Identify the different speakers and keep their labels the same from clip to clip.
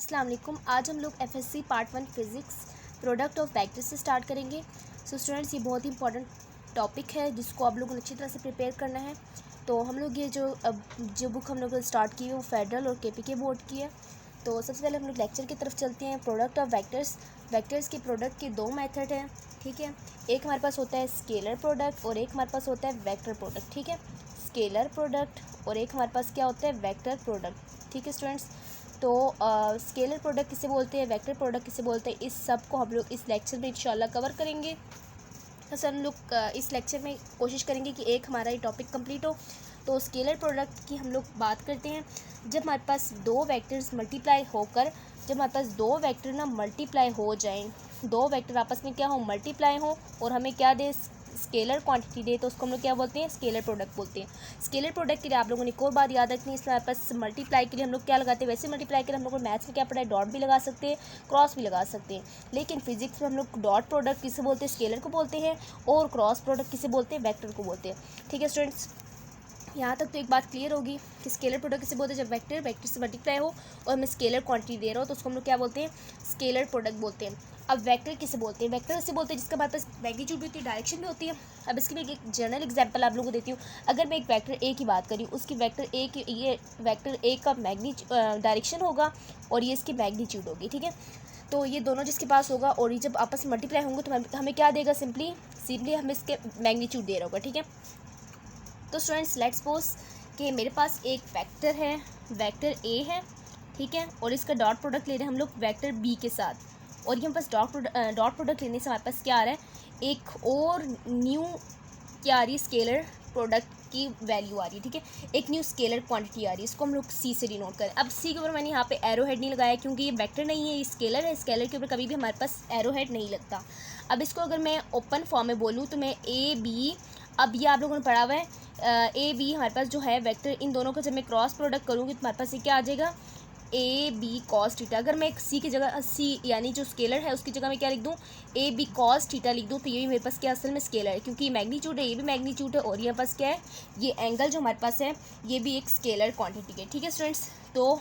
Speaker 1: अस्सलाम वालेकुम। आज हम लोग FSc part 1 physics product of vector से स्टार्ट करेंगे। सो स्टूडेंट्स, ये बहुत ही इंपॉर्टेंट टॉपिक है जिसको आप लोगों ने अच्छी तरह से प्रिपेयर करना है। तो हम लोग ये जो बुक हम लोग स्टार्ट की है वो फेडरल और केपीके बोर्ड की है। तो सबसे पहले हम लोग लेक्चर की तरफ चलते हैं। प्रोडक्ट ऑफ वेक्टर्स, वेक्टर्स के प्रोडक्ट के दो मेथड हैं, ठीक है। एक हमारे पास होता है स्केलर प्रोडक्ट और एक हमारे पास होता है वेक्टर प्रोडक्ट, ठीक है। स्केलर प्रोडक्ट और एक हमारे पास क्या होता है, वेक्टर प्रोडक्ट, ठीक है स्टूडेंट्स। तो स्केलर प्रोडक्ट किसे बोलते हैं, वेक्टर प्रोडक्ट किसे बोलते हैं, इस सब को हम लोग इस लेक्चर में इंशाल्लाह कवर करेंगे। तो सर हम लोग इस लेक्चर में कोशिश करेंगे कि एक हमारा ये टॉपिक कंप्लीट हो। तो स्केलर प्रोडक्ट की हम लोग बात करते हैं। जब हमारे पास दो वेक्टर्स मल्टीप्लाई होकर, जब हमारे पास दो वेक्टर ना मल्टीप्लाई हो जाएं, दो वेक्टर आपस में क्या हो, मल्टीप्लाई हो और हमें क्या दे, स्केलर क्वांटिटी दे, तो उसको हम लोग क्या बोलते हैं, स्केलर प्रोडक्ट बोलते हैं। स्केलर प्रोडक्ट के लिए आप लोगों ने एक और बात याद रखनी है, इसमें हमारे पास मल्टीप्लाई के लिए हम लोग क्या लगाते हैं, वैसे मल्टीप्लाई के लिए हम लोग को मैथ्स में क्या पढ़ा है, डॉट भी लगा सकते हैं, क्रॉस भी लगा सकते हैं। लेकिन फिजिक्स में हम लोग डॉट प्रोडक्ट किसे बोलते हैं, स्केलर को बोलते हैं, और क्रॉस प्रोडक्ट किसे बोलते हैं, वेक्टर को बोलते हैं, ठीक है स्टूडेंट्स। यहाँ तक तो एक बात क्लियर होगी कि स्केलर प्रोडक्ट किसे बोलते हैं, जब वेक्टर से मल्टीप्लाई हो और हमें स्केलर क्वांटिटी दे रहा हो तो उसको हम लोग क्या बोलते हैं, स्केलर प्रोडक्ट बोलते हैं। अब वेक्टर किसे बोलते हैं, वेक्टर किसे बोलते हैं जिसका हमारे पास मैग्नीट्यूड भी होती है, डायरेक्शन भी होती है। अब इसकी मैं एक जनरल एग्जांपल आप लोगों को देती हूँ। अगर मैं एक वेक्टर ए की बात करी, उसकी वेक्टर ए की, ये वेक्टर ए का डायरेक्शन होगा और ये इसकी मैग्नीट्यूड होगी, ठीक है। तो ये दोनों जिसके पास होगा और ये जब आपस में मल्टीप्लाई होंगे तो हमें क्या देगा, सिंपली हमें इसके मैग्नीट्यूड दे रहा होगा, ठीक है। तो स्टूडेंट्स, लेट्स सपोज कि मेरे पास एक वेक्टर है, वेक्टर ए है, ठीक है, और इसका डॉट प्रोडक्ट ले रहे हैं हम लोग वेक्टर बी के साथ। और ये हमारे पास डॉट प्रोडक्ट लेने से हमारे पास क्या आ रहा है, एक और न्यू क्या आ रही है, स्केलर प्रोडक्ट की वैल्यू आ रही है, ठीक है। एक न्यू स्केलर क्वांटिटी आ रही है, इसको हम लोग सी से डिनोट करें। अब सी के ऊपर मैंने यहाँ पे एरो हेड नहीं लगाया क्योंकि ये वेक्टर नहीं है, ये स्केलर है। स्केलर के ऊपर कभी भी हमारे पास एरो हेड नहीं लगता। अब इसको अगर मैं ओपन फॉर्म में बोलूँ तो मैं ए बी, अब ये आप लोगों ने पढ़ा हुआ है, ए बी हमारे पास जो है वेक्टर, इन दोनों का जब मैं क्रॉस प्रोडक्ट करूँगी तो हमारे पास ये क्या आ जाएगा, ए बी कॉस थीटा। अगर मैं सी की जगह, सी यानी जो स्केलर है उसकी जगह मैं क्या लिख दूँ, ए बी कॉस थीटा लिख दूँ, तो ये भी मेरे पास क्या असल में स्केलर है, क्योंकि मैग्नीट्यूड है, ये भी मैग्नीट्यूड है, और ये पास क्या है, ये एंगल जो हमारे पास है ये भी एक स्केलर क्वांटिटी है, ठीक है स्टूडेंट्स। तो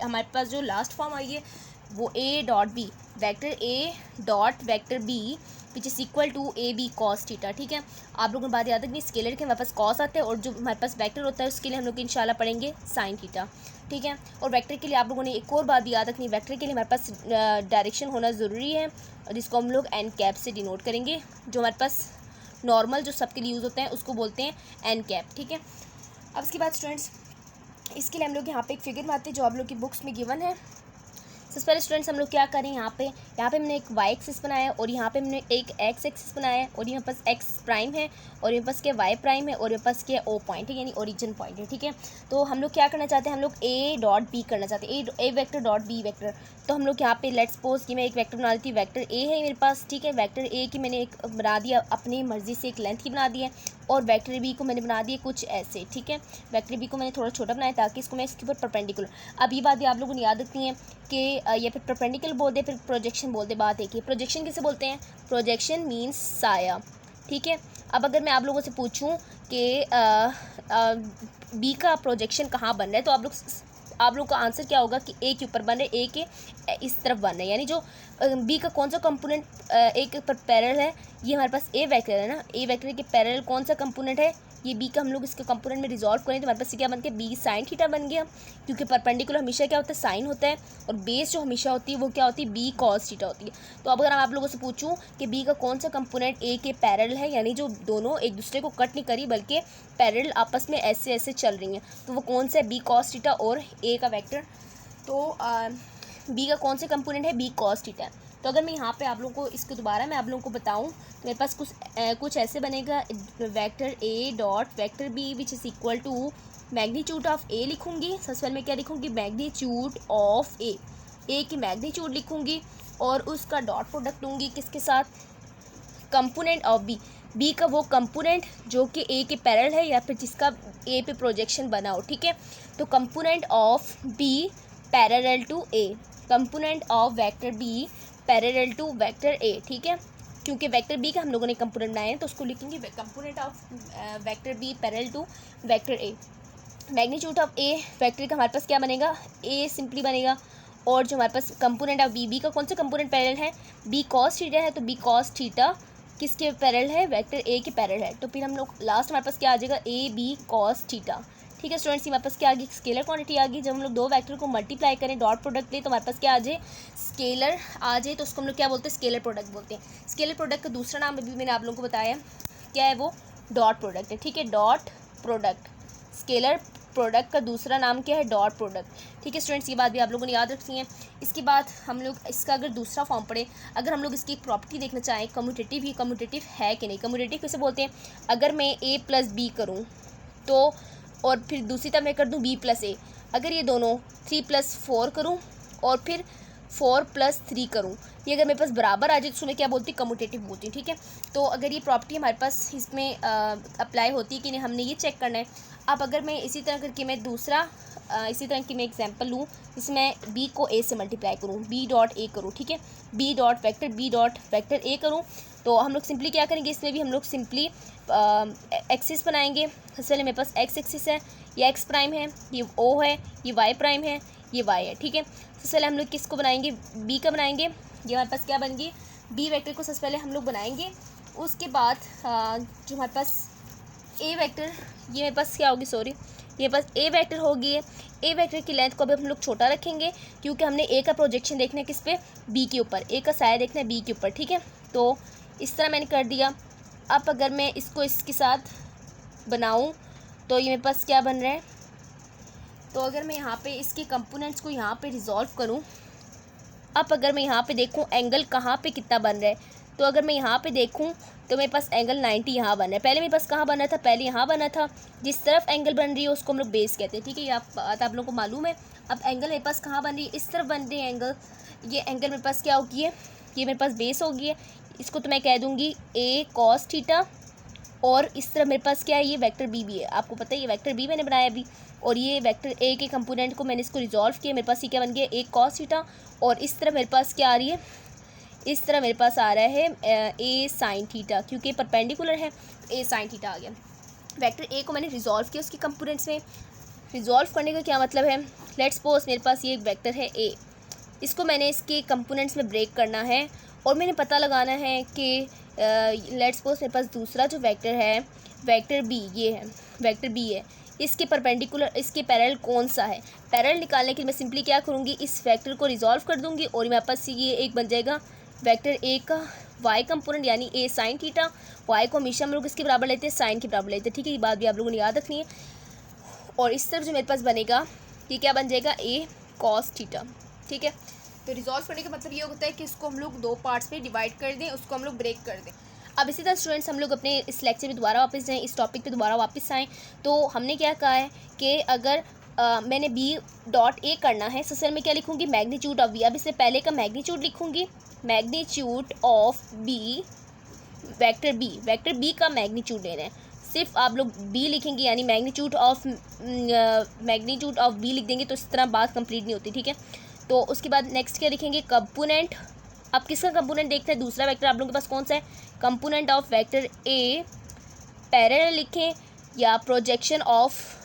Speaker 1: हमारे पास जो लास्ट फॉर्म आई है वो A dot B, vector A dot vector B which is equal to A B cos theta, ठीक है। आप लोगों को बात याद रखनी, स्केलर के हमारे पास कॉस आते हैं और जो हमारे पास वेक्टर होता है उसके लिए हम लोग इंशाल्लाह पढ़ेंगे साइन थीटा, ठीक है। और वेक्टर के लिए आप लोगों ने एक और बात भी याद रखनी, वेक्टर के लिए हमारे पास डायरेक्शन होना ज़रूरी है, जिसको हम लोग एन कैप से डिनोट करेंगे। जो हमारे पास नॉर्मल जो सबके लिए यूज़ होता है उसको बोलते हैं एन कैप, ठीक है। अब इसके बाद स्टूडेंट्स, इसके लिए हम लोग यहाँ पे एक फिगर बनाते हैं जो आप लोग की बुक्स में गिवन है। सबसे पहले स्टूडेंट्स हम लोग क्या करें, यहाँ पे हमने एक वाई एक्सिस बनाया है और यहाँ पे हमने एक एक्स एक्सिस बनाया है, और यहाँ पास एक्स प्राइम है और यहाँ पास क्या वाई प्राइम है, और यहाँ पास क्या ओ पॉइंट है, यानी ओरिजिन पॉइंट है, ठीक है। तो हम लोग क्या करना चाहते हैं, हम लोग ए डॉट बी करना चाहते हैं, ए वेक्टर डॉट बी वेक्टर। तो हम लोग यहाँ पे लेट्स सपोज कि मैं एक वेक्टर बना देती, वेक्टर ए है मेरे पास, ठीक है। वेक्टर ए की मैंने एक बना दिया अपनी मर्जी से, एक लेंथ की बना दी है, और वेक्टर बी को मैंने बना दिया कुछ ऐसे, ठीक है। वेक्टर बी को मैंने थोड़ा छोटा बनाया ताकि इसको मैं इसके ऊपर परपेंडिकुलर। अब ये बात आप लोगों ने याद रखनी है कि या फिर परपेंडिकुलर बोल दे फिर प्रोजेक्शन बोल दे, बात एक ही। प्रोजेक्शन किसे बोलते हैं, प्रोजेक्शन मीन्स साया, ठीक है। अब अगर मैं आप लोगों से पूछूं कि बी का प्रोजेक्शन कहाँ बन रहा है, तो आप लोग का आंसर क्या होगा कि ए के ऊपर बन रहे, ए के इस तरफ बन रहे, यानी जो बी का कौन सा कंपोनेंट ए के ऊपर पैरेलल है, ये हमारे पास ए वेक्टर है ना, ए वेक्टर के पैरेलल कौन सा कंपोनेंट है, ये बी का। हम लोग इसके कंपोनेंट में रिजॉल्व करें तो हमारे पास क्या बन गया, बी साइन थीटा बन गया, क्योंकि परपेंडिकुलर हमेशा क्या होता है, साइन होता है, और बेस जो हमेशा होती है वो क्या होती है, बी कॉस थीटा होती है। तो अब अगर आप लोगों से पूछूं कि बी का कौन सा कंपोनेंट ए के पैरेलल है, यानी जो दोनों एक दूसरे को कट नहीं करी बल्कि पैरेलल आपस में ऐसे ऐसे चल रही हैं, तो वो कौन सा है, बी कॉस थीटा और ए का वेक्टर। तो बी का कौन से कंपोनेंट है, बी कॉस थीटा है। तो अगर मैं यहाँ पे आप लोगों को इसको दोबारा मैं आप लोगों को बताऊँ तो मेरे पास कुछ ऐसे बनेगा, vector A dot vector B which is equal to magnitude of A लिखूँगी। सबसे पहले मैं क्या लिखूँगी, मैग्नीट्यूड ऑफ ए की मैग्नीट्यूड लिखूँगी, और उसका डॉट प्रोडक्ट लूँगी किसके साथ, कंपोनेंट ऑफ बी का वो कंपोनेंट जो कि ए के पैरेलल है या फिर जिसका ए पे प्रोजेक्शन बना हो, ठीक है। तो component of B parallel to A, component of vector B parallel to vector A, ठीक है। क्योंकि वेक्टर बी का हम लोगों ने कंपोनेंट बनाए हैं तो उसको लिखेंगे component of vector B parallel to vector A. Magnitude of A vector का हमारे पास क्या बनेगा, ए सिंपली बनेगा, और जो हमारे पास कंपोनेंट ऑफ बी का कौन सा कंपोनेंट पैरेलल है, बी कॉस थीटा है, तो बी कॉस थीटा किसके पैरेलल है, वेक्टर ए के पैरेलल है। तो फिर हम लोग लास्ट हमारे पास क्या आ जाएगा, ए बी कॉस थीटा। ठीक है स्टूडेंट्स, हमारे पास क्या आ गई, स्केलर क्वांटिटी आ गई। जब हम लोग दो वेक्टर को मल्टीप्लाई करें, डॉट प्रोडक्ट लें, तो हमारे पास क्या आ जाए, स्केलर आ जाए, तो उसको हम लोग क्या बोलते हैं, स्केलर प्रोडक्ट बोलते हैं। स्केलर प्रोडक्ट का दूसरा नाम अभी मैंने आप लोगों को बताया क्या है, वो डॉट प्रोडक्ट है। ठीक है, डॉट प्रोडक्ट, स्केलर प्रोडक्ट का दूसरा नाम क्या है, डॉट प्रोडक्ट। ठीक है स्टूडेंट्स, ये बात भी आप लोगों ने याद रखनी है। इसके बाद हम लोग इसका अगर दूसरा फॉर्म पढ़े, अगर हम लोग इसकी एक प्रॉपर्टी देखना चाहें, कम्यूटेटिव ही कम्यूटेटिव है कि नहीं। कम्यूटेटिव कैसे बोलते हैं, अगर मैं ए प्लस बी करूँ तो, और फिर दूसरी तरफ मैं कर दूँ बी प्लस ए, अगर ये दोनों 3 + 4 करूँ और फिर 4 + 3 करूँ, ये अगर मेरे पास बराबर आ जाए तो उसमें क्या बोलती है, कम्यूटेटिव बोलती है। ठीक है, तो अगर ये प्रॉपर्टी हमारे पास इसमें अप्लाई होती है कि नहीं, हमने ये चेक करना है। अब अगर मैं इसी तरह करके मैं दूसरा इसी तरह की मैं एग्जांपल लूँ, जिसमें बी को ए से मल्टीप्लाई करूँ, बी डॉट ए करूँ। ठीक है, बी डॉट वेक्टर ए करूँ, तो हम लोग सिंपली क्या करेंगे, इसमें भी हम लोग सिंपली एक्सिस बनाएंगे। सबसे पहले मेरे पास एक्स एक्सिस है, ये एक्स प्राइम है, ये ओ है, ये वाई प्राइम है, ये वाई है। ठीक है, सबसे पहले हम लोग किसको बनाएंगे, बी का बनाएंगे। ये हमारे पास क्या बन गई, बी वेक्टर को सबसे पहले हम लोग बनाएंगे। उसके बाद जो हमारे पास ए वेक्टर, ये मेरे पास क्या होगी, सॉरी, ये पास ए वेक्टर होगी। ए वेक्टर की लेंथ को अभी हम लोग छोटा रखेंगे, क्योंकि हमने ए का प्रोजेक्शन देखना है किस पे, बी के ऊपर, ए का साया देखना है बी के ऊपर। ठीक है, तो इस तरह मैंने कर दिया। अब अगर मैं इसको इसके साथ बनाऊं तो ये मेरे पास क्या बन रहा है, तो अगर मैं यहाँ पे इसके कंपोनेंट्स को यहाँ पे रिजॉल्व करूँ, अब अगर मैं यहाँ पे देखूँ एंगल कहाँ पे कितना बन रहा है, तो अगर मैं यहाँ पे देखूँ तो मेरे पास एंगल 90 यहाँ बन रहा है। पहले मेरे पास कहाँ बन रहा था, पहले यहाँ बना था। जिस तरफ एंगल बन रही है उसको हम लोग बेस कहते हैं। ठीक है, ये आप लोगों को मालूम है। अब एंगल मेरे पास कहाँ बन रही है, इस तरफ बन रही है एंगल। ये एंगल मेरे पास क्या होगी है, ये मेरे पास बेस होगी है। इसको तो मैं कह दूँगी ए कॉस थीटा, और इस तरह मेरे पास क्या है, ये वेक्टर बी भी है। आपको पता है ये वेक्टर बी मैंने बनाया अभी, और ये वेक्टर ए के कंपोनेंट को मैंने इसको रिजॉल्व किया। मेरे पास ये क्या बन गया, ए कॉस थीटा, और इस तरह मेरे पास क्या आ रही है, इस तरह मेरे पास आ रहा है ए साइन थीटा, क्योंकि परपेंडिकुलर है, ए साइन थीटा आ गया। वेक्टर ए को मैंने रिजॉल्व किया उसके कंपोनेंट्स में। रिजॉल्व करने का क्या मतलब है, लेट्स सपोज मेरे पास ये एक वेक्टर है ए, इसको मैंने इसके कंपोनेंट्स में ब्रेक करना है, और मैंने पता लगाना है कि लेट्स सपोज मेरे पास दूसरा जो वेक्टर है, वेक्टर बी, ये है वेक्टर बी है, इसके परपेंडिकुलर, इसके पैरेलल कौन सा है। पैरेलल निकालने के लिए मैं सिंपली क्या करूँगी, इस वेक्टर को रिजॉल्व कर दूँगी, और मेरे पास ये एक बन जाएगा वेक्टर ए का वाई कंपोनेंट, यानी ए साइन थीटा। वाई को हमेशा हम लोग इसके बराबर लेते हैं, साइन के बराबर लेते हैं। ठीक है, ये बात भी आप लोगों ने याद रखनी है। और इस तरफ जो मेरे पास बनेगा, ये क्या बन जाएगा, ए कॉस थीटा। ठीक है, तो रिजॉल्व करने का मतलब ये होता है कि इसको हम लोग दो पार्ट्स में डिवाइड कर दें, उसको हम लोग ब्रेक कर दें। अब इसी तरह स्टूडेंट्स हम लोग अपने इस लेक्चर में दोबारा वापस जाएँ, इस टॉपिक पे दोबारा वापस आएँ। तो हमने क्या कहा है कि अगर मैंने बी डॉट ए करना है, सबसे मैं क्या लिखूँगी, मैग्नीट्यूड ऑफ बी। अब इससे पहले का मैग्नीट्यूड लिखूँगी, magnitude of B, vector B का मैग्नीट्यूड लेना है। सिर्फ आप लोग बी लिखेंगे, यानी मैग्नीट्यूड ऑफ बी लिख देंगे, तो इस तरह बात कंप्लीट नहीं होती। ठीक है, तो उसके बाद नेक्स्ट क्या लिखेंगे, कंपोनेंट। अब किसका कंपोनेंट देखते हैं, दूसरा वेक्टर आप लोगों के पास कौन सा है, component of vector A parallel लिखें, या प्रोजेक्शन ऑफ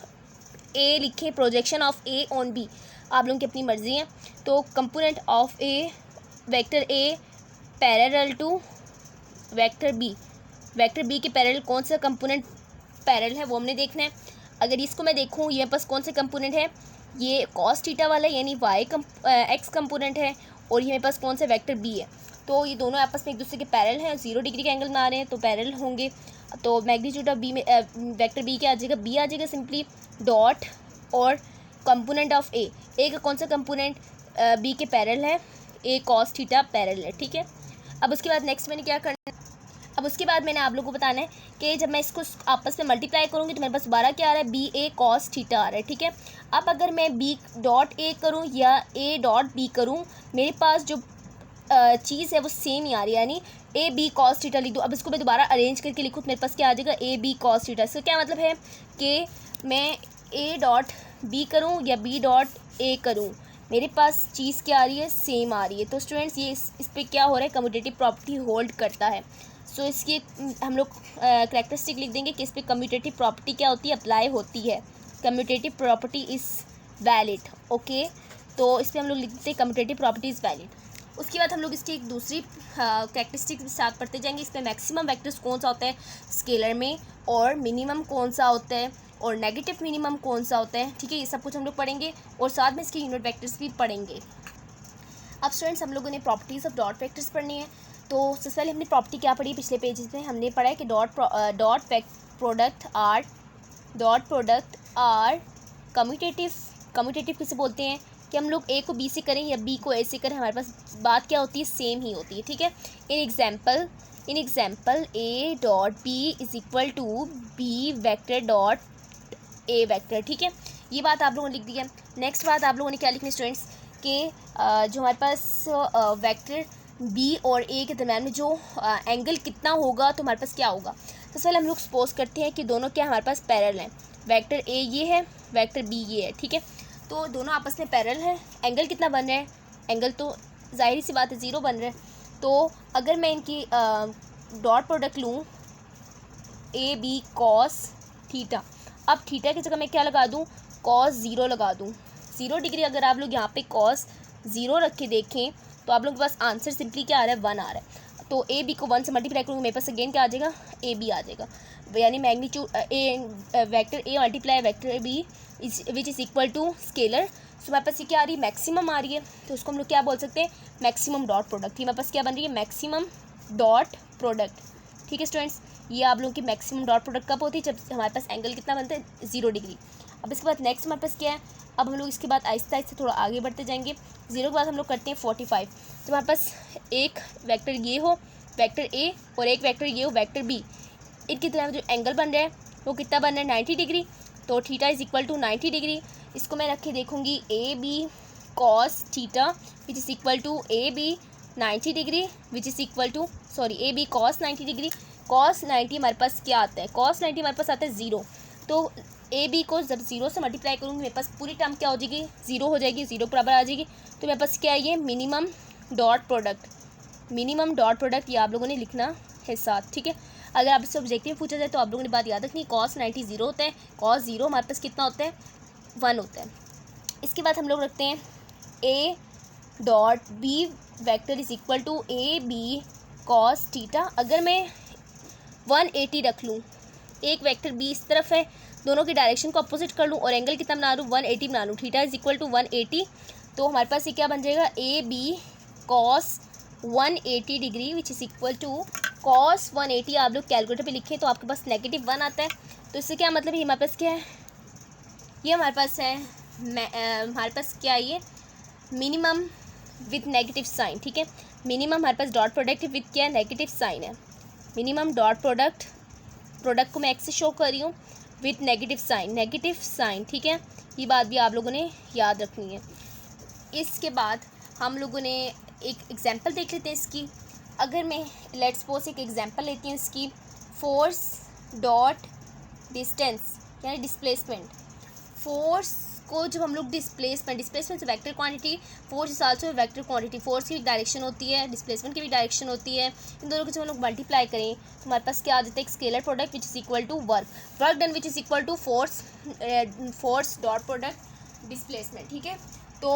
Speaker 1: ए लिखें, projection of A on B, आप लोगों की अपनी मर्जी है। तो component of A, vector A parallel to vector B के पैरेलल कौन सा कंपोनेंट पैरेलल है, वो हमने देखना है। अगर इसको मैं देखूँ, ये पास कौन से कंपोनेंट है, ये कॉस थीटा वाला, यानी एक्स कंपोनेंट है, और ये मेरे पास कौन सा वेक्टर बी है। तो ये दोनों आपस में एक दूसरे के पैरेलल हैं, 0 डिग्री के एंगल में आ रहे हैं, तो पैरेलल होंगे। तो मैग्नीट्यूड ऑफ बी में वेक्टर बी क्या आ जाएगा, बी आ जाएगा सिंपली डॉट, और कंपोनेंट ऑफ ए का कौन सा कंपोनेंट बी के पैरेलल है, ए कॉस थीटा पैरेलल है। ठीक है, अब उसके बाद नेक्स्ट मैंने क्या करना है, अब उसके बाद मैंने आप लोगों को बताना है कि जब मैं इसको आपस में मल्टीप्लाई करूँगी तो मेरे पास दोबारा क्या आ रहा है, बी ए कॉस थीटा आ रहा है। ठीक है, अब अगर मैं बी डॉट ए करूँ या ए डॉट बी करूँ, मेरे पास जो चीज़ है वो सेम ही आ रही है, यानी ए बी कॉस थीटा लिख दूँ। अब इसको मैं दोबारा अरेंज करके लिखूँ तो मेरे पास क्या आ जाएगा, ए बी कॉस थीटा। इसका क्या मतलब है कि मैं ए डॉट बी करूँ या बी डॉट ए करूँ, मेरे पास चीज़ क्या आ रही है, सेम आ रही है। तो स्टूडेंट्स ये इस पर क्या हो रहा है, कम्यूटेटिव प्रॉपर्टी होल्ड करता है। सो इसकी हम लोग करैक्टरिस्टिक लिख देंगे कि इस पर कम्यूटेटिव प्रॉपर्टी क्या होती है, अप्लाई होती है। Commutative property is valid. Okay, तो इस पर हम लोग लिखते हैं कम्यूटेटिव प्रॉपर्टीज़ वैलिड। उसके बाद हम लोग इसकी एक दूसरी कैरेक्टरिस्टिक के साथ पढ़ते जाएंगे। इसमें मैक्सिमम वेक्टर्स कौन सा होता है स्केलर में, और मिनिमम कौन सा होता है, और नेगेटिव मिनिमम कौन सा होता है, ठीक है। ये सब कुछ हम लोग पढ़ेंगे और साथ में इसके यूनिट वेक्टर्स भी पढ़ेंगे। अब स्टूडेंट्स हम लोगों ने प्रॉपर्टीज़ ऑफ डॉट वेक्टर्स पढ़नी है। तो सबसे पहले हमने प्रॉपर्टी क्या पढ़ी, पिछले पेजेस में हमने पढ़ा है कि dot product are commutative. Commutative किसे बोलते हैं कि हम लोग ए को बी से करें या बी को ए से करें, हमारे पास बात क्या होती है, सेम ही होती है, ठीक है। In example A dot B is equal to B vector dot A vector, ठीक है। ये बात आप लोगों ने लिख दी है। नेक्स्ट बात आप लोगों ने क्या लिखनी स्टूडेंट्स कि जो हमारे पास वेक्टर बी और ए के दरम्यान में जो एंगल कितना होगा, तो हमारे पास क्या होगा। सबसे पहले हम लोग सपोज करते हैं कि दोनों क्या हमारे पास पैरेलल हैं, वेक्टर ए ये है, वेक्टर बी ये है, ठीक है। तो दोनों आपस में पैरेलल है, एंगल कितना बन रहा है, एंगल तो जाहिर सी बात है 0 बन रहा है। तो अगर मैं इनकी डॉट प्रोडक्ट लूँ ए बी कॉस थीटा, अब थीटा की जगह मैं क्या लगा दूँ, कॉस 0 लगा दूँ, 0 डिग्री। अगर आप लोग यहाँ पे कॉस 0 रख के देखें तो आप लोग के पास आंसर सिंपली क्या आ रहा है, 1 आ रहा है। तो ए बी को 1 से मल्टीप्लाई करूँगी, मेरे पास अगेन क्या आ जाएगा, ए बी आ जाएगा, यानी magnitude vector A multiply vector B which is equal to scalar. So हमारे पास ये क्या आ रही है, मैक्सिमम आ रही है। तो उसको हम लोग क्या बोल सकते हैं, मैक्सिमम डॉट प्रोडक्ट। हमारे पास क्या बन रही है, मैक्सिमम डॉट प्रोडक्ट, ठीक है स्टूडेंट्स। ये आप लोगों की मैक्सिमम डॉट प्रोडक्ट कब होती है, जब हमारे पास एंगल कितना बनता है, 0 डिग्री। अब इसके बाद नेक्स्ट हमारे पास क्या है, अब हम लोग इसके बाद आहिस्ता आहिस्ता थोड़ा आगे बढ़ते जाएंगे। 0 के बाद हम लोग करते हैं 45। तो हमारे पास एक वेक्टर ये हो वेक्टर ए और एक वेक्टर ये हो वेक्टर बी, इनकी तरह जो एंगल बन रहा है वो कितना बन रहा है, 90 डिग्री। तो theta is equal to 90 degree. इसको मैं रख के देखूँगी A B cos theta which is equal to A B 90 degree which is equal to A B cos 90 degree. Cos 90 हमारे पास क्या आता है, कॉस 90 हमारे पास आता है 0। तो ए बी को जब 0 से मल्टीप्लाई करूँगी मेरे पास पूरी टर्म क्या हो जाएगी, 0 हो जाएगी, 0 बराबर आ जाएगी। तो मेरे पास क्या है, ये minimum dot product, minimum dot product ये आप लोगों ने लिखना है साथ, ठीक है। अगर आप इससे ऑब्जेक्टिव पूछा जाए तो आप लोगों ने बात याद रखनी, कॉस 90 0 होता है, कॉस 0 हमारे पास कितना होता है, 1 होता है। इसके बाद हम लोग रखते हैं A dot B vector is equal to A B cos theta. अगर मैं 180 रख लूँ, एक वेक्टर बी इस तरफ है, दोनों की डायरेक्शन को अपोजिट कर लूँ और एंगल कितना बना लूँ, 180 बना लूँ, थीटा इज इक्वल टू 180। तो हमारे पास ये क्या बन जाएगा, A B cos 180 degree which is equal to cos 180। आप लोग कैलकुलेटर पे लिखें तो आपके पास -1 आता है। तो इससे क्या मतलब है, हमारे पास क्या है, ये हमारे पास है हमारे पास क्या है, ये मिनिमम विथ नेगेटिव साइन, ठीक है। मिनिमम हमारे पास डॉट प्रोडक्ट विथ क्या है, नेगेटिव साइन है। मिनिमम डॉट प्रोडक्ट को मैं एक्स से शो कर रही हूँ विथ नेगेटिव साइन, ठीक है। ये बात भी आप लोगों ने याद रखनी है। इसके बाद हम लोगों ने एक एग्जांपल देख लेते हैं इसकी। अगर मैं लेट्स सपोज एक एग्जांपल लेती हूँ इसकी, फोर्स डॉट डिस्टेंस यानी डिस्प्लेसमेंट। फोर्स को जब हम लोग डिस्प्लेसमेंट से vector quantity, force is also vector quantity. Force की भी डायरेक्शन होती है, डिस्प्लेसमेंट की भी डायरेक्शन होती है। इन दोनों को जब हम लोग मल्टीप्लाई करें तो हमारे पास क्या आ जाता है, एक scalar product which is equal to work done which is equal to force dot product displacement, ठीक है। तो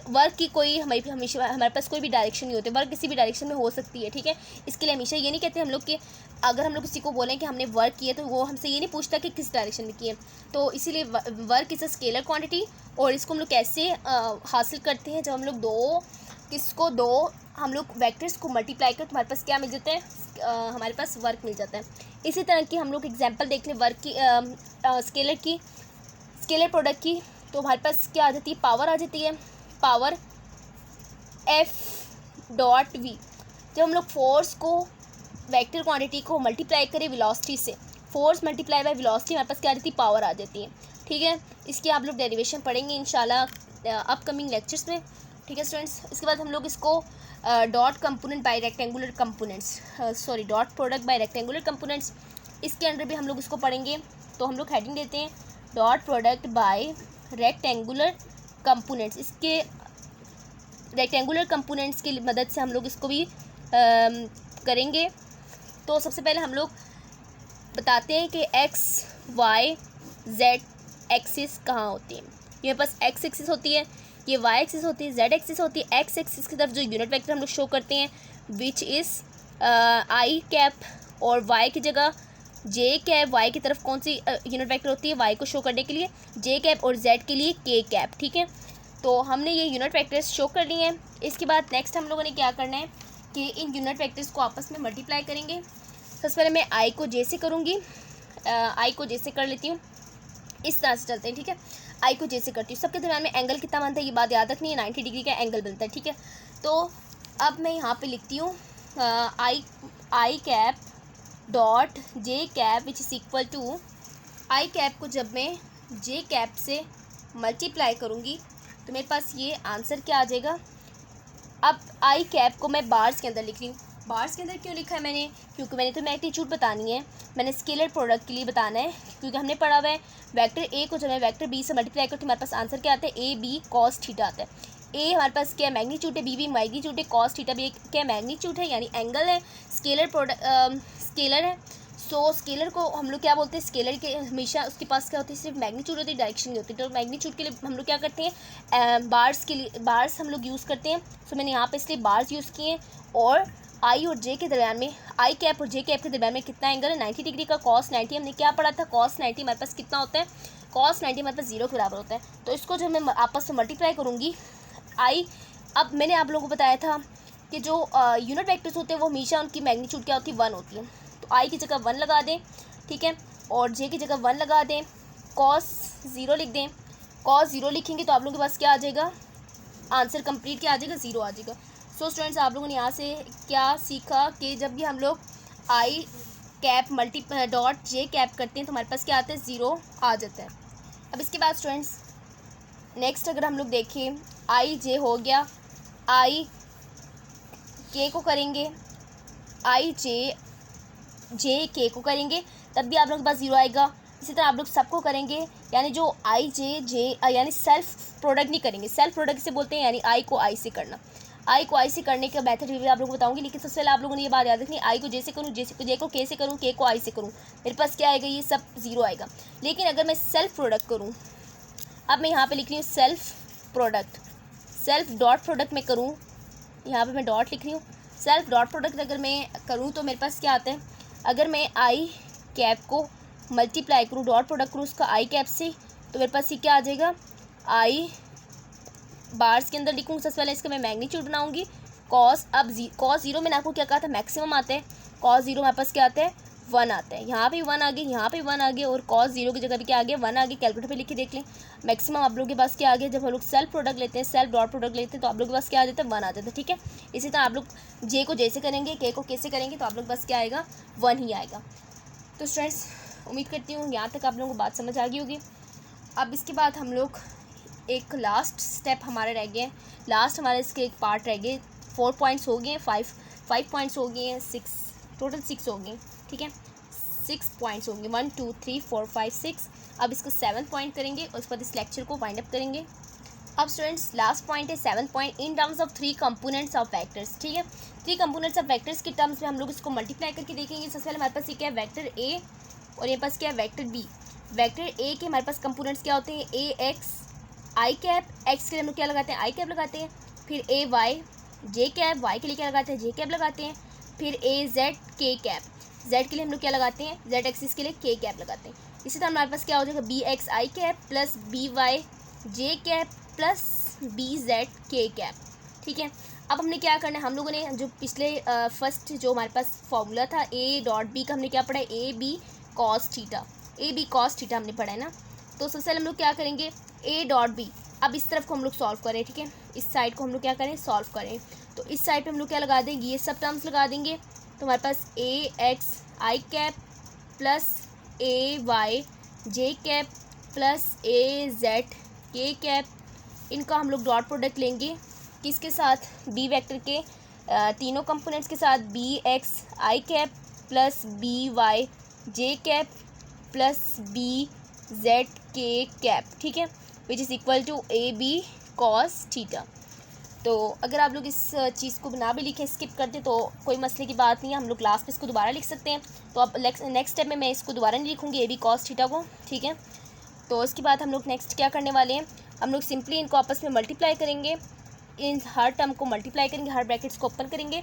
Speaker 1: वर्क की कोई हमेशा हमारे पास कोई भी डायरेक्शन नहीं होती, वर्क किसी भी डायरेक्शन में हो सकती है, ठीक है। इसके लिए हमेशा ये नहीं कहते हम लोग कि अगर हम लोग किसी को बोलें कि हमने वर्क किया तो वो हमसे ये नहीं पूछता कि किस डायरेक्शन में किए। तो इसीलिए work is a scalar quantity. और इसको हम लोग कैसे हासिल करते हैं, जब हम लोग दो हम लोग वेक्टर्स को मल्टीप्लाई कर तो हमारे पास क्या मिल जाता है, हमारे पास वर्क मिल जाता है। इसी तरह की हम लोग एग्जाम्पल देख लें वर्क की, स्केलर प्रोडक्ट की। तो हमारे पास क्या आ जाती है, पावर आ जाती है, पावर एफ डॉट वी। जब हम लोग फोर्स को वेक्टर क्वांटिटी को मल्टीप्लाई करें वेलोसिटी से, फोर्स मल्टीप्लाई बाय वेलोसिटी, हमारे पास क्या आ जाती है, पावर आ जाती है, ठीक है। इसकी आप लोग डेरिवेशन पढ़ेंगे इंशाल्लाह अपकमिंग लेक्चर्स में, ठीक है स्टूडेंट्स। इसके बाद हम लोग इसको dot component bye rectangular components, dot product bye rectangular components, इसके अंडर भी हम लोग इसको पढ़ेंगे। तो हम लोग हेडिंग देते हैं dot product bye rectangular components. इसके रेक्टेंगुलर कंपोनेंट्स की मदद से हम लोग इसको भी करेंगे। तो सबसे पहले हम लोग बताते हैं कि एक्स वाई जेड एक्सिस कहाँ होती है। ये मेरे पास एक्स एक्सिस होती है, ये वाई एक्सिस होती है, जेड एक्सिस होती है, एक्स एक्सिस की तरफ जो यूनिट वेक्टर हम लोग शो करते हैं विच इज़ आई कैप, और वाई की जगह जे कैप, वाई की तरफ कौन सी यूनिट वेक्टर होती है वाई को शो करने के लिए जे कैप, और जेड के लिए के कैप। ठीक है, तो हमने ये यूनिट वेक्टर्स शो कर लिए हैं। इसके बाद नेक्स्ट हम लोगों ने क्या करना है कि इन यूनिट वेक्टर्स को आपस में मल्टीप्लाई करेंगे। सबसे पहले मैं आई को जे से करूँगी, आई को जे से कर लेती हूँ, इस तरह से चलते हैं। ठीक है, आई को जे से करती हूँ। सबके दरम्यान में एंगल कितना बनता है ये बात याद रखनी है, 90 डिग्री का एंगल बनता है। ठीक है, तो अब मैं यहाँ पे लिखती हूँ I cap dot J cap which is equal to, I cap को जब मैं जे कैप से मल्टीप्लाई करूँगी तो मेरे पास ये आंसर क्या आ जाएगा। अब आई कैप को मैं बार्स के अंदर लिख रही हूँ। बार्स के अंदर क्यों लिखा है मैंने, क्योंकि मैंने तो मैग्नीट्यूड बतानी है, मैंने स्केलर प्रोडक्ट के लिए बताना है, क्योंकि हमने पढ़ा हुआ है वेक्टर ए को जब मैं वेक्टर बी से मल्टीप्लाई करती हूँ हमारे पास आंसर क्या आता है, ए बी कॉस थीटा आता है। ए हमारे पास क्या मैग्नीट्यूड है, बी भी मैग्नीट्यूड है, कॉस थीटा भी क्या मैग्नीट्यूड है यानी एंगल है, स्केलर प्रोडक्ट स्केलर है। सो स्केलर को हम लोग क्या बोलते हैं, स्केलर के हमेशा उसके पास क्या होती है, सिर्फ मैग्नीट्यूड होती है, डायरेक्शन नहीं होती। तो मैग्नीट्यूड के लिए हम लोग क्या करते हैं, बार्स के लिए बार्स हम लोग यूज़ करते हैं। सो मैंने यहाँ पे इसलिए बार्स यूज़ किए हैं। और आई और जे के दरम्यान में, आई कैप और जे कैप के दरम्यान में कितना एंगल है, 90 डिग्री का। कॉस 90 हमने क्या पढ़ा था, कॉस 90 हमारे पास कितना होता है, कॉस 90 हमारे पास 0 के बराबर होता है। तो इसको जब मैं आपस में मल्टीप्लाई करूँगी आई, अब मैंने आप लोगों को बताया था कि जो यूनिट वेक्टर्स होते हैं वो हमेशा उनकी मैग्नीट्यूड क्या होती है, 1 होती है। तो आई की जगह 1 लगा दें, ठीक है, और जे की जगह 1 लगा दें, कॉस 0 लिख दें। कॉस 0 लिखेंगे तो आप लोगों के पास क्या आ जाएगा, आंसर कंप्लीट क्या आ जाएगा, 0 आ जाएगा। सो स्टूडेंट्स, आप लोगों ने यहाँ से क्या सीखा कि जब भी हम लोग I cap multi dot J cap करते हैं तो हमारे पास क्या आता है, 0 आ जाता है। अब इसके बाद स्टूडेंट्स नेक्स्ट अगर हम लोग देखें, आई जे हो गया, आई के को करेंगे, आई जे के को करेंगे तब भी आप लोगों के पास 0 आएगा। इसी तरह आप लोग सबको करेंगे, यानी जो आई जे यानी सेल्फ प्रोडक्ट नहीं करेंगे, सेल्फ प्रोडक्ट से बोलते हैं यानी आई को आई से करना। आई को आई से करने का मेथड भी आप लोगों को बताऊंगी, लेकिन सबसे पहले आप लोगों ने ये बात याद रखनी, आई को जे से करूँ, जे को के से करूँ, के को आई से करूँ, मेरे पास क्या आएगा, ये सब 0 आएगा। लेकिन अगर मैं सेल्फ प्रोडक्ट करूँ, अब मैं यहाँ पे लिख रही हूँ self product, self dot product में करूँ, यहाँ पे मैं डॉट लिख रही हूँ, सेल्फ डॉट प्रोडक्ट अगर मैं करूँ तो मेरे पास क्या आता है, अगर मैं आई कैप को मल्टीप्लाई करूँ, डॉट प्रोडक्ट करूँ उसका आई कैप से, तो मेरे पास ये क्या आ जाएगा, आई बार्स के अंदर लिखूँ, सबसे पहले इसका मैं मैग्नीट्यूड बनाऊँगी, कॉस, अब कॉस 0 मैंने आपको क्या कहा था, मैक्सिमम आता है, कॉस 0 हमारे पास क्या आता है, 1 आता है। यहाँ पे 1 आ गया, यहाँ पे 1 आ गया, और कॉस 0 की जगह भी क्या आ गया, 1 आ गया। कैलकुलेटर पे लिख के देख लें, मैक्सिमम आप लोगों के पास क्या आ गया, जब हम लोग सेल्फ प्रोडक्ट लेते हैं, सेल्फ डॉट प्रोडक्ट लेते हैं तो आप लोगों के पास क्या आ जाता है, 1 आ जाता है। ठीक है, इसी तरह आप लोग जे को जे से करेंगे, के को के से करेंगे तो आप लोग के पास क्या आएगा, 1 ही आएगा। तो स्टूडेंट्स उम्मीद करती हूँ यहाँ तक आप लोगों को बात समझ आ गई होगी। अब इसके बाद हम लोग एक लास्ट स्टेप हमारे रह गए, लास्ट हमारे इसके एक पार्ट रह गए। 4 पॉइंट्स हो गए हैं, 5 पॉइंट्स हो गए हैं, 6 टोटल 6 हो गए। ठीक है, 6 पॉइंट्स होंगे, 1 2 3 4 5 6। अब इसको 7 पॉइंट करेंगे और उसके बाद इस लेक्चर को वाइंड अप करेंगे। अब स्टूडेंट्स लास्ट पॉइंट है 7 point, in terms of 3 components of vectors. ठीक है, 3 कंपोनेंट्स ऑफ वेक्टर्स के टर्म्स में हम लोग इसको मल्टीप्लाई करके देखेंगे। सबसे पहले हमारे पास ये क्या है, वेक्टर ए, और ये पास क्या है, वेक्टर बी। वेक्टर ए के हमारे पास कंपोनेंट्स क्या होते हैं, ए एक्स आई कैप, एक्स के लिए हम लोग क्या लगाते हैं, आई कैप लगाते हैं। फिर ए वाई जे कैप, वाई के लिए क्या लगाते हैं, जे कैप लगाते हैं। फिर ए जेड के कैप, जेड के लिए हम लोग क्या लगाते हैं, जेड एक्सिस के लिए के कैप लगाते हैं। इसी तरह हमारे पास क्या हो जाएगा, B X I cap plus B Y J cap plus B Z K cap. ठीक है, अब हमने क्या करना है, हम लोगों ने जो पिछले फर्स्ट जो हमारे पास फॉर्मूला था ए डॉट बी का, हमने क्या पढ़ा है, A B cos theta, A B cos theta हमने पढ़ा है ना। तो सबसे पहले हम लोग क्या करेंगे, ए डॉट बी, अब इस तरफ को हम लोग सॉल्व करें। ठीक है, इस साइड को हम लोग क्या करें, सॉल्व करें। तो इस साइड पे हम लोग क्या लगा देंगे, ये सब टर्म्स लगा देंगे। तो हमारे पास ए x I cap plus A Y J cap plus A Z K cap, इनका हम लोग डॉट प्रोडक्ट लेंगे किसके साथ, बी वेक्टर के तीनों कंपोनेंट्स के साथ, B X I cap plus B Y J cap plus B Z K cap. ठीक है, which is equal to A B cos theta. तो अगर आप लोग इस चीज़ को ना भी लिखें, स्किप करते तो कोई मसले की बात नहीं है, हम लोग लास्ट में इसको दोबारा लिख सकते हैं। तो अब नेक्स्ट स्टेप में मैं इसको दोबारा नहीं लिखूँगी ए बी कॉस थीटा को। ठीक है, तो इसके बाद हम लोग नेक्स्ट क्या करने वाले हैं, हम लोग सिंपली इनको आपस में मल्टीप्लाई करेंगे, इन हर टर्म को मल्टीप्लाई करेंगे, हर ब्रैकेट्स को ओपन करेंगे।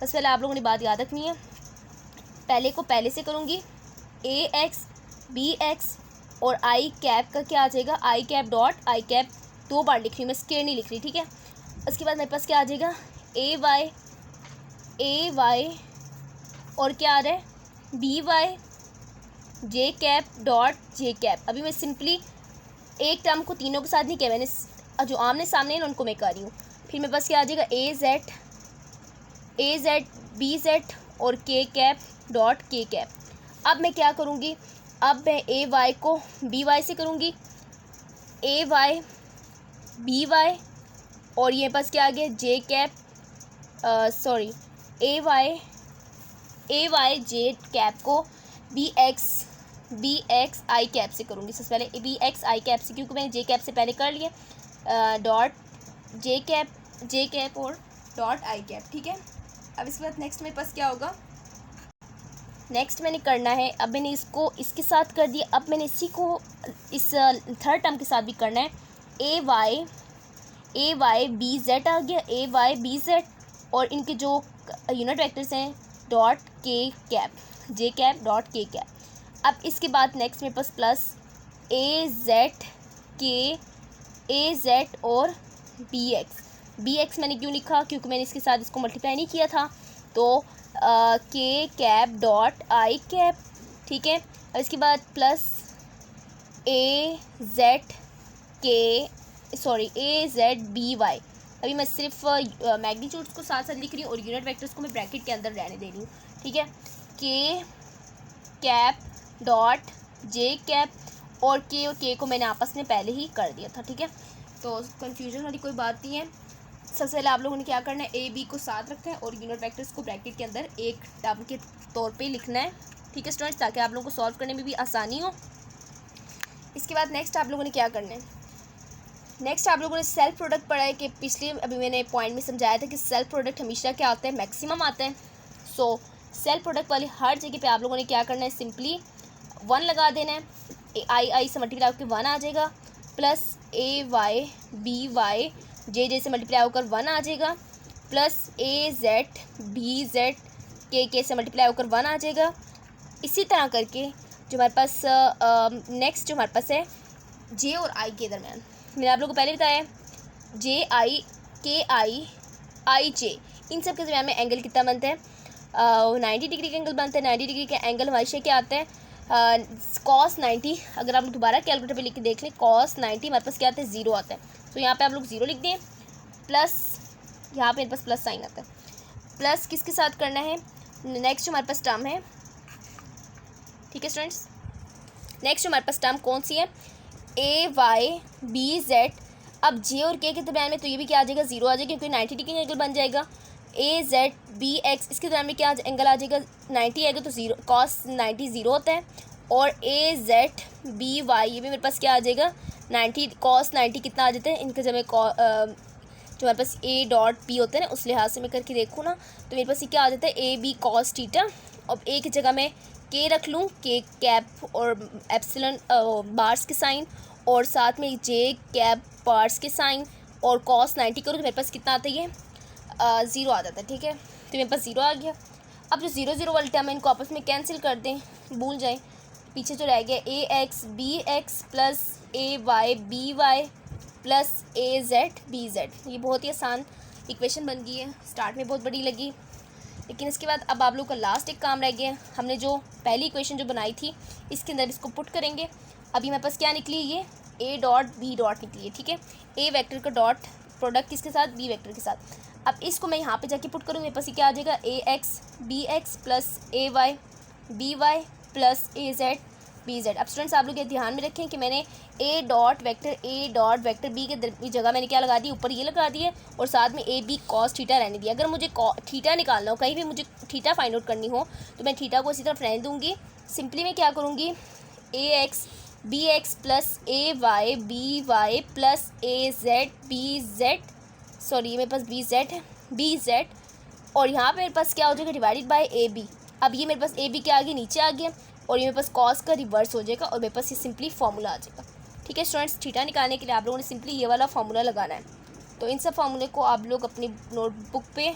Speaker 1: बस पहले आप लोगों ने बात याद रखनी है, पहले को पहले से करूँगी, ए एक्स बी एक्स और आई कैप का क्या आ जाएगा, आई कैप डॉट आई कैप 2 बार लिख रही हूँ मैं, स्केयर नहीं लिख रही, ठीक है। उसके बाद मेरे पास क्या आ जाएगा, ए वाई और क्या आ रहा है, B Y J cap dot J cap. अभी मैं सिंपली एक टर्म को तीनों के साथ नहीं किया मैंने, जो आमने सामने हैं उनको मैं कर रही हूँ। फिर मेरे पास क्या आ जाएगा, ए जेड बी जेड और के कैप डॉट के कैप। अब मैं क्या करूँगी, अब मैं ए वाई को बी वाई से करूँगी, ए वाई बी वाई और ये पास क्या आ गया, जे कैप सॉरी ए वाई जे कैप को बी एक्स आई कैप से करूँगी। सबसे पहले बी एक्स आई कैप से, क्योंकि मैंने जे कैप से पहले कर लिया, डॉट जे कैप और डॉट आई कैप, ठीक है। अब इसके बाद नेक्स्ट मेरे पास क्या होगा, नेक्स्ट मैंने करना है, अब मैंने इसको इसके साथ कर दिया, अब मैंने इसी को इस थर्ड टर्म के साथ भी करना है, ए वाई बी जेड आ गया, ए वाई बी जेड और इनके जो यूनिट वेक्टर्स हैं डॉट के कैप जे कैप डॉट के कैप। अब इसके बाद नेक्स्ट मेरे पास प्लस ए जेड और बी एक्स मैंने क्यों लिखा, क्योंकि मैंने इसके साथ इसको मल्टीप्लाई नहीं किया था, तो के कैप डॉट आई कैप, ठीक है। और इसके बाद प्लस ए जेड बी वाई। अभी मैं सिर्फ मैग्नीट्यूड्स को साथ साथ लिख रही हूँ और यूनिट वेक्टर्स को मैं ब्रैकेट के अंदर रहने दे रही हूँ, ठीक है। के कैप डॉट जे कैप और के को मैंने आपस में पहले ही कर दिया था, ठीक है। तो कन्फ्यूजन वाली कोई बात नहीं है। सबसे पहले आप लोगों ने क्या करना है, ए बी को साथ रखना है और यूनिट वेक्टर्स को ब्रैकेट के अंदर एक टर्म के तौर पे लिखना है, ठीक है स्टूडेंट्स, ताकि आप लोगों को सॉल्व करने में भी आसानी हो। इसके बाद नेक्स्ट आप लोगों ने क्या करना है, नेक्स्ट आप लोगों ने सेल्फ प्रोडक्ट पढ़ा है कि पिछले अभी मैंने पॉइंट में समझाया था कि सेल्फ प्रोडक्ट हमेशा क्या आता है, मैक्सिमम आता है। सो सेल्फ प्रोडक्ट वाली हर जगह पे आप लोगों ने क्या करना है, सिंपली 1 लगा देना है, आई से मल्टीप्लाई होकर 1 आ जाएगा, प्लस ए वाई बी वाई जे से मल्टीप्लाई होकर 1 आ जाएगा, प्लस ए जेड बी जेड के से मल्टीप्लाई होकर 1 आ जाएगा। इसी तरह करके जो हमारे पास नेक्स्ट जो हमारे पास है जे और आई के दरमियान, मैंने आप लोगों को पहले बताया जे आई के आई जे, इन सब के दरमियान में एंगल कितना बनता है, 90 डिग्री का एंगल बनता है। 90 डिग्री का एंगल हमेशा क्या आता है, कॉस 90। अगर आप लोग दोबारा कैलकुलेटर पे लिख के देख लें, कॉस 90 हमारे पास क्या आता है, 0 आता है। तो यहाँ पे आप लोग 0 लिख दें, प्लस यहाँ पे मेरे पास प्लस साइन आता है। प्लस किसके साथ करना है, नेक्स्ट जो हमारे पास टर्म है, ठीक है स्टूडेंट्स, नेक्स्ट जो हमारे पास टर्म कौन सी है, ए वाई बी जेड। अब जे और के दरम्यान में तो ये भी क्या आ जाएगा, 0 आ जाएगा, क्योंकि 90 डिग्री एंगल बन जाएगा। ए जेड बी एक्स, इसके दरम्यान में क्या एंगल आ जाएगा, 90 आएगा, तो 0 कॉस 90 0 होता है। और ए जेड बी वाई, ये भी मेरे पास क्या आ जाएगा, 90 कॉस 90 कितना आ जाता है, इनके जब जो हमारे पास ए डॉट बी होते हैं ना, उस लिहाज से मैं करके देखूँ ना, तो मेरे पास ये क्या आ जाता है, ए बी कॉस थीटा। अब ए की जगह मैं के रख लूँ, के कैप और एप्सिलॉन बार्स के साइन, और साथ में जे कैप बार्स के साइन, और कॉस 90 करूँ तो मेरे पास कितना आता है, ये 0 आ जाता है, ठीक है। तो मेरे पास 0 आ गया। अब जो 0 0 वाले टर्म है इनको आपस में कैंसिल कर दें, भूल जाएं, पीछे जो रह गया ए एक्स बी एक्स प्लस ए वाई बी वाई प्लस ए जेड बी जेड। ये बहुत ही आसान इक्वेशन बन गई है, स्टार्ट में बहुत बड़ी लगी, लेकिन इसके बाद अब आप लोग का लास्ट एक काम रह गया। हमने जो पहली इक्वेशन जो बनाई थी इसके अंदर इसको पुट करेंगे। अभी मेरे पास क्या निकली, ये ए डॉट बी डॉट निकली है, ठीक है। ए वेक्टर का डॉट प्रोडक्ट किसके साथ, बी वेक्टर के साथ। अब इसको मैं यहाँ पे जाके पुट करूँगी, मेरे पास ये क्या आ जाएगा, ए एक्स बी एक्स प्लस ए वाई बी वाई प्लस ए जेड बी जेड। अब स्टूडेंट्स आप लोग ये ध्यान में रखें कि मैंने ए डॉट वेक्टर बी के जगह मैंने क्या लगा दी, ऊपर ये लगा दिए, और साथ में ए बी कॉस थीटा रहने दिया। अगर मुझे थीटा निकालना हो, कहीं भी मुझे थीटा फाइंड आउट करनी हो, तो मैं थीटा को इसी तरफ रहने दूँगी। सिंपली मैं क्या करूँगी, ए एक्स बी एक्स प्लस ए वाई बी वाई प्लस ए जेड बी जेड, सॉरी ये मेरे पास बी जेड है, बी जेड, और यहाँ पे मेरे पास क्या हो जाएगा, डिवाइडेड बाय ए बी। अब ये मेरे पास ए बी क्या आ गया, नीचे आ गया, और ये मेरे पास कॉस का रिवर्स हो जाएगा, और मेरे पास ये सिंपली फॉर्मूला आ जाएगा। ठीक है स्टूडेंट्स, थीटा निकालने के लिए आप लोगों ने सिंपली ये वाला फार्मूला लगाना है। तो इन सब फार्मूले को आप लोग अपनी नोटबुक पे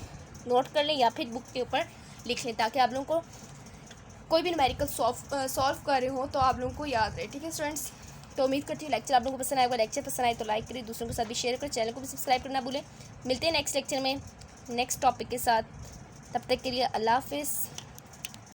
Speaker 1: नोट कर लें या फिर बुक के ऊपर लिख लें, ताकि आप लोगों को कोई भी न्यूमेरिकल सॉल्व कर रहे हो तो आप लोगों को याद रहे। ठीक है स्टूडेंट्स, तो उम्मीद करती हूँ लेक्चर आप लोगों को पसंद आएगा। लेक्चर पसंद आए तो लाइक करिए, दूसरों के साथ भी शेयर करें, चैनल को भी सब्सक्राइब करना भूलें। मिलते हैं नेक्स्ट लेक्चर में नेक्स्ट टॉपिक के साथ, तब तक के लिए अल्लाह हाफिज़।